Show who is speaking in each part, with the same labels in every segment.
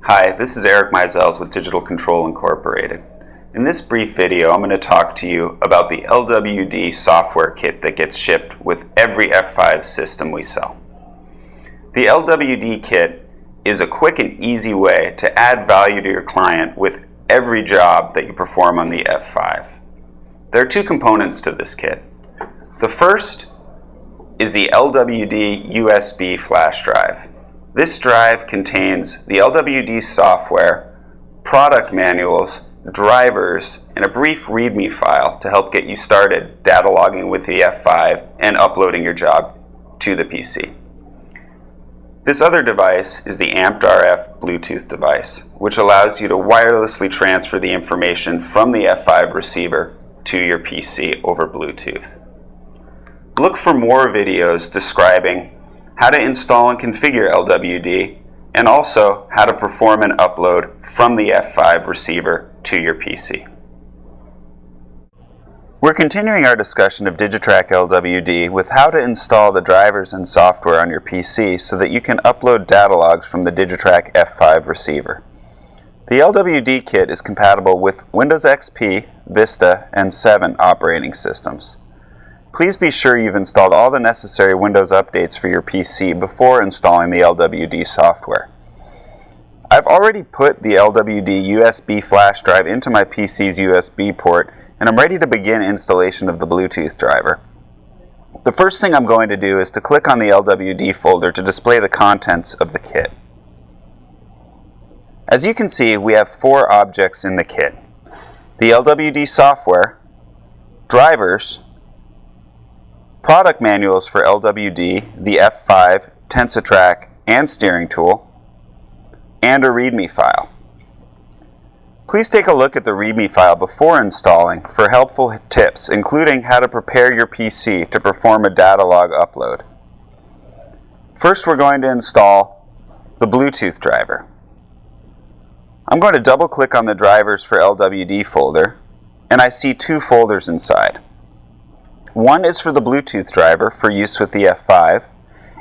Speaker 1: Hi, this is Eric Meisels with Digital Control Incorporated. In this brief video, I'm going to talk to you about the LWD software kit that gets shipped with every F5 system we sell. The LWD kit is a quick and easy way to add value to your client with every job that you perform on the F5. There are two components to this kit. The first is the LWD USB flash drive. This drive contains the LWD software, product manuals, drivers, and a brief README file to help get you started data logging with the F5 and uploading your job to the PC. This other device is the AmpedRF Bluetooth device, which allows you to wirelessly transfer the information from the F5 receiver to your PC over Bluetooth. Look for more videos describing how to install and configure LWD, and also how to perform an upload from the F5 receiver to your PC. We're continuing our discussion of Digitrack LWD with how to install the drivers and software on your PC so that you can upload data logs from the Digitrack F5 receiver. The LWD kit is compatible with Windows XP, Vista, and 7 operating systems. Please be sure you've installed all the necessary Windows updates for your PC before installing the LWD software. I've already put the LWD USB flash drive into my PC's USB port, and I'm ready to begin installation of the Bluetooth driver. The first thing I'm going to do is to click on the LWD folder to display the contents of the kit. As you can see, we have 4 objects in the kit: the LWD software, drivers, product manuals for LWD, the F5, Tensatrack, and steering tool, and a README file. Please take a look at the README file before installing for helpful tips, including how to prepare your PC to perform a data log upload. First, we're going to install the Bluetooth driver. I'm going to double-click on the drivers for LWD folder, and I see 2 folders inside. One is for the Bluetooth driver for use with the F5,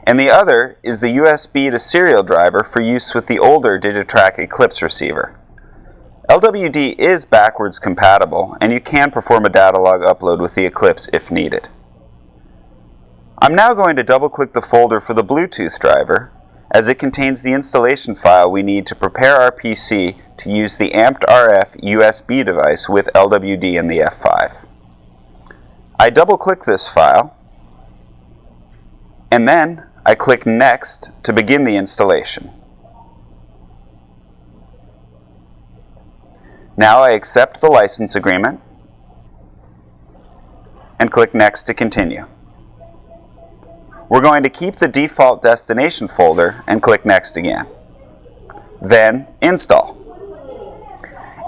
Speaker 1: and the other is the USB to serial driver for use with the older Digitrack Eclipse receiver. LWD is backwards compatible, and you can perform a data log upload with the Eclipse if needed. I'm now going to double-click the folder for the Bluetooth driver, as it contains the installation file we need to prepare our PC to use the AmpedRF USB device with LWD and the F5. I double-click this file, and then I click Next to begin the installation. Now I accept the license agreement and click Next to continue. We're going to keep the default destination folder and click Next again. Then Install.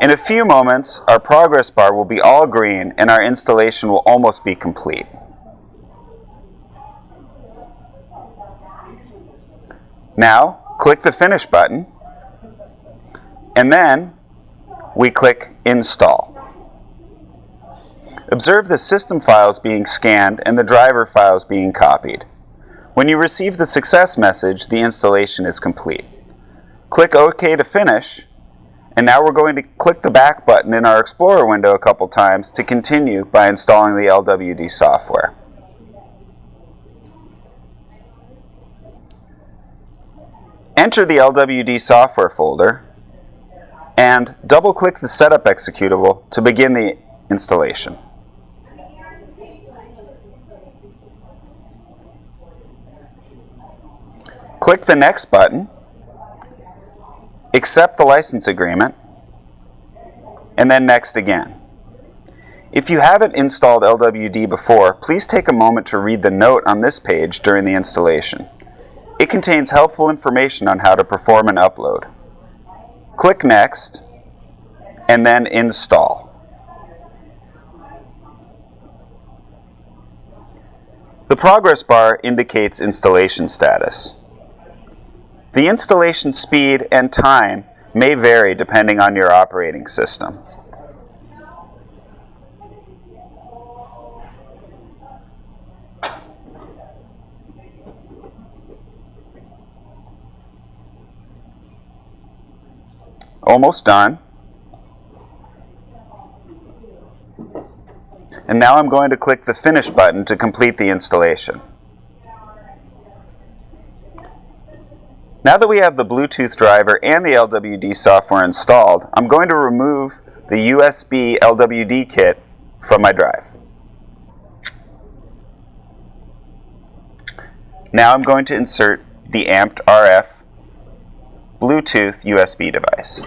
Speaker 1: In a few moments, our progress bar will be all green and our installation will almost be complete. Now, click the Finish button, and then we click Install. Observe the system files being scanned and the driver files being copied. When you receive the success message, the installation is complete. Click OK to finish. And now we're going to click the back button in our Explorer window a couple times to continue by installing the LWD software. Enter the LWD software folder and double-click the setup executable to begin the installation. Click the Next button, accept the license agreement, and then Next again. If you haven't installed LWD before, please take a moment to read the note on this page during the installation. It contains helpful information on how to perform an upload. Click Next, and then Install. The progress bar indicates installation status. The installation speed and time may vary depending on your operating system. Almost done. And now I'm going to click the Finish button to complete the installation. Now that we have the Bluetooth driver and the LWD software installed, I'm going to remove the USB LWD kit from my drive. Now I'm going to insert the Amped RF Bluetooth USB device.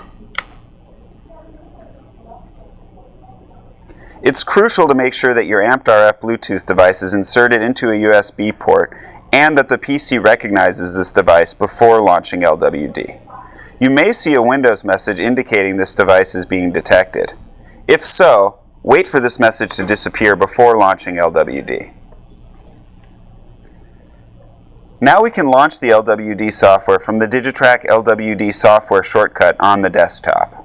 Speaker 1: It's crucial to make sure that your Amped RF Bluetooth device is inserted into a USB port and that the PC recognizes this device before launching LWD. You may see a Windows message indicating this device is being detected. If so, wait for this message to disappear before launching LWD. Now we can launch the LWD software from the Digitrack LWD software shortcut on the desktop.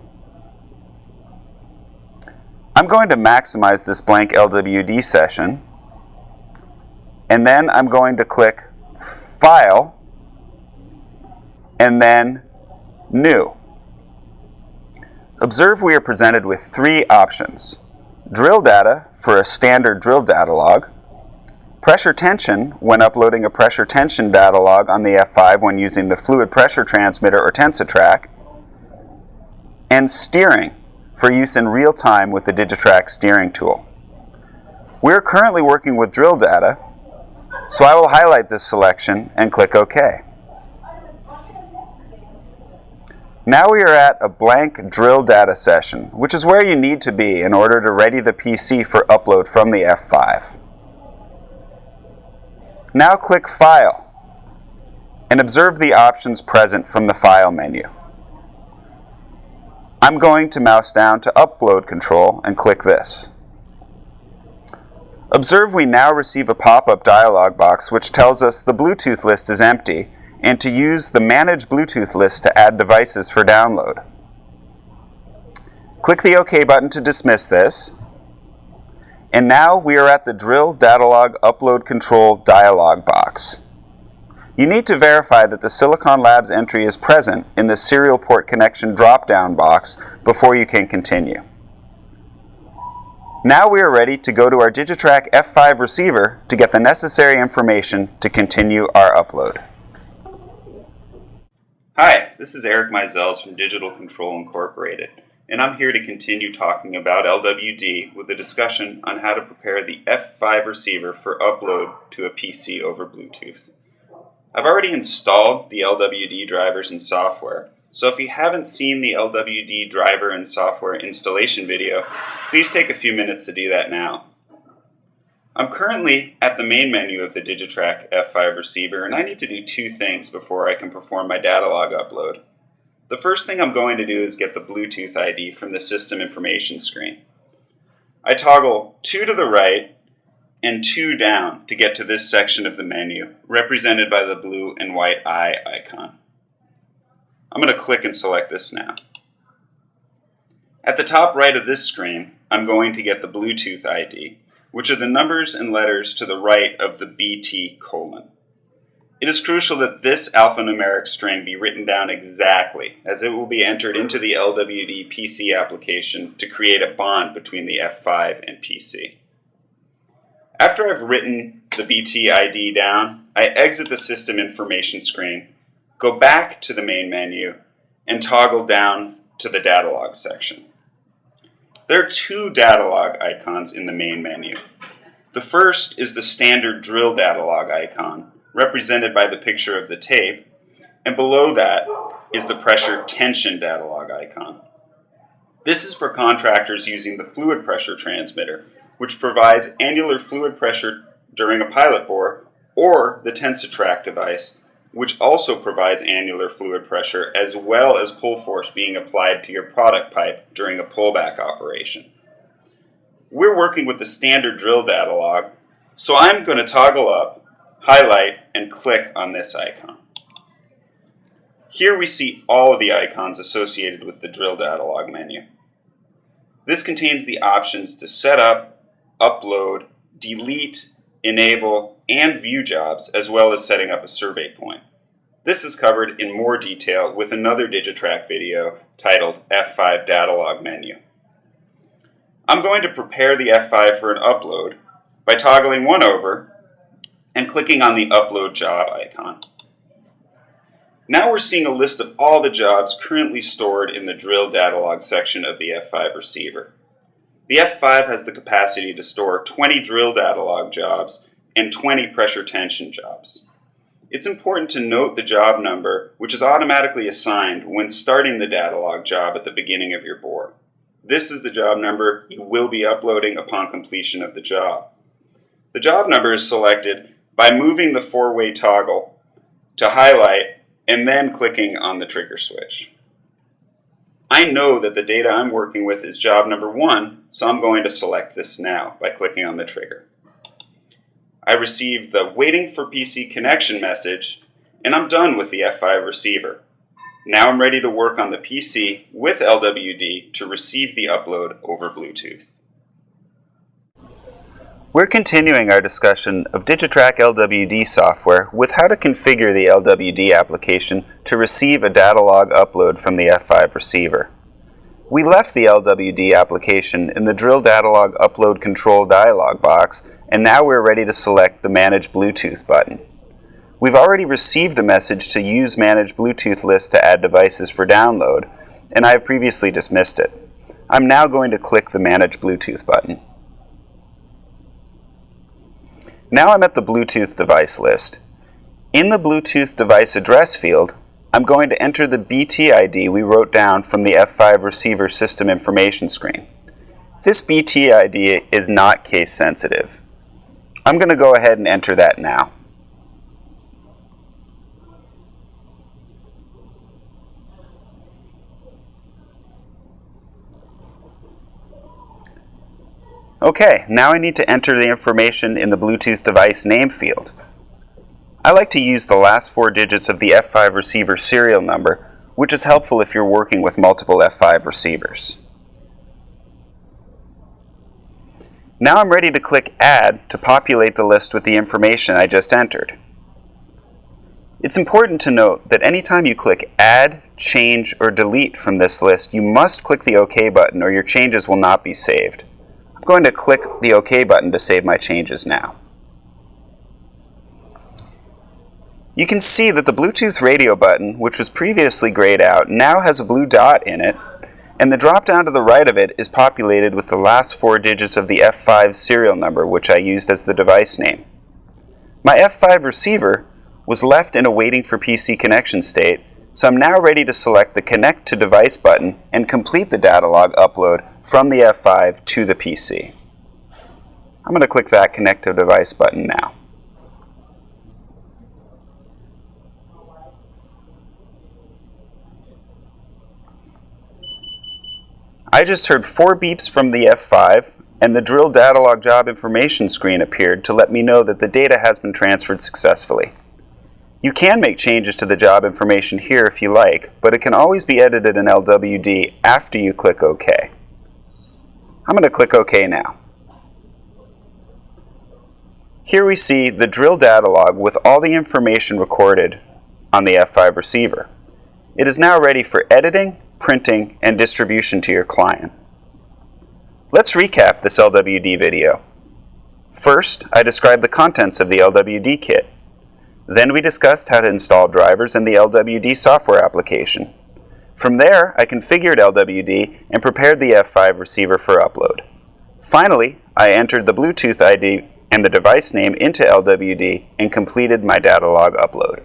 Speaker 1: I'm going to maximize this blank LWD session, and then I'm going to click File, and then New. Observe we are presented with three options: drill data for a standard drill data log, pressure tension when uploading a pressure tension data log on the F5 when using the fluid pressure transmitter or TensaTrack, and steering for use in real time with the Digitrack steering tool. We're currently working with drill data, so I will highlight this selection and click OK. Now we are at a blank drill data session, which is where you need to be in order to ready the PC for upload from the F5. Now click File and observe the options present from the File menu. I'm going to mouse down to Upload Control and click this. Observe we now receive a pop-up dialog box which tells us the Bluetooth list is empty and to use the Manage Bluetooth list to add devices for download. Click the OK button to dismiss this. And now we are at the Drill Datalog Upload Control dialog box. You need to verify that the Silicon Labs entry is present in the serial port connection drop-down box before you can continue. Now we are ready to go to our Digitrack F5 receiver to get the necessary information to continue our upload. Hi, this is Eric Mizels from Digital Control Incorporated, and I'm here to continue talking about LWD with a discussion on how to prepare the F5 receiver for upload to a PC over Bluetooth. I've already installed the LWD drivers and software, so if you haven't seen the LWD driver and software installation video, please take a few minutes to do that now. I'm currently at the main menu of the Digitrack F5 receiver, and I need to do two things before I can perform my data log upload. The first thing I'm going to do is get the Bluetooth ID from the system information screen. I toggle 2 to the right and 2 down to get to this section of the menu, represented by the blue and white eye icon. I'm going to click and select this now. At the top right of this screen, I'm going to get the Bluetooth ID, which are the numbers and letters to the right of the BT colon. It is crucial that this alphanumeric string be written down exactly, as it will be entered into the LWD PC application to create a bond between the F5 and PC. After I've written the BT ID down, I exit the system information screen, go back to the main menu, and toggle down to the data log section. There are 2 data log icons in the main menu. The first is the standard drill data log icon, represented by the picture of the tape, and below that is the pressure tension data log icon. This is for contractors using the fluid pressure transmitter, which provides annular fluid pressure during a pilot bore, or the TensaTrack device, which also provides annular fluid pressure as well as pull force being applied to your product pipe during a pullback operation. We're working with the standard drill data log, so I'm going to toggle up, highlight, and click on this icon. Here we see all of the icons associated with the drill data log menu. This contains the options to set up, upload, delete, enable, and view jobs, as well as setting up a survey point. This is covered in more detail with another Digitrack video titled F5 Data Log Menu. I'm going to prepare the F5 for an upload by toggling one over and clicking on the Upload Job icon. Now we're seeing a list of all the jobs currently stored in the Drill Data Log section of the F5 receiver. The F5 has the capacity to store 20 drill data log jobs and 20 pressure tension jobs. It's important to note the job number, which is automatically assigned when starting the data log job at the beginning of your bore. This is the job number you will be uploading upon completion of the job. The job number is selected by moving the four-way toggle to highlight and then clicking on the trigger switch. I know that the data I'm working with is job number 1, so I'm going to select this now by clicking on the trigger. I received the waiting for PC connection message, and I'm done with the F5 receiver. Now I'm ready to work on the PC with LWD to receive the upload over Bluetooth. We're continuing our discussion of Digitrack LWD software with how to configure the LWD application to receive a data log upload from the F5 receiver. We left the LWD application in the Drill Data Log Upload Control dialog box, and now we're ready to select the Manage Bluetooth button. We've already received a message to use Manage Bluetooth List to add devices for download, and I have previously dismissed it. I'm now going to click the Manage Bluetooth button. Now I'm at the Bluetooth device list. In the Bluetooth device address field, I'm going to enter the BT ID we wrote down from the F5 receiver system information screen. This BT ID is not case sensitive. I'm going to go ahead and enter that now. Okay, now I need to enter the information in the Bluetooth device name field. I like to use the last 4 digits of the F5 receiver serial number, which is helpful if you're working with multiple F5 receivers. Now I'm ready to click Add to populate the list with the information I just entered. It's important to note that anytime you click Add, Change, or Delete from this list, you must click the OK button or your changes will not be saved. I'm going to click the OK button to save my changes now. You can see that the Bluetooth radio button, which was previously grayed out, now has a blue dot in it, and the drop down to the right of it is populated with the last 4 digits of the F5 serial number, which I used as the device name. My F5 receiver was left in a waiting for PC connection state, so I'm now ready to select the Connect to Device button and complete the data log upload from the F5 to the PC. I'm going to click that Connect to Device button now. I just heard 4 beeps from the F5, and the Drill Data Log Job Information screen appeared to let me know that the data has been transferred successfully. You can make changes to the job information here if you like, but it can always be edited in LWD after you click OK. I'm going to click OK now. Here we see the drill data log with all the information recorded on the F5 receiver. It is now ready for editing, printing, and distribution to your client. Let's recap this LWD video. First, I described the contents of the LWD kit. Then we discussed how to install drivers in the LWD software application. From there, I configured LWD and prepared the F5 receiver for upload. Finally, I entered the Bluetooth ID and the device name into LWD and completed my data log upload.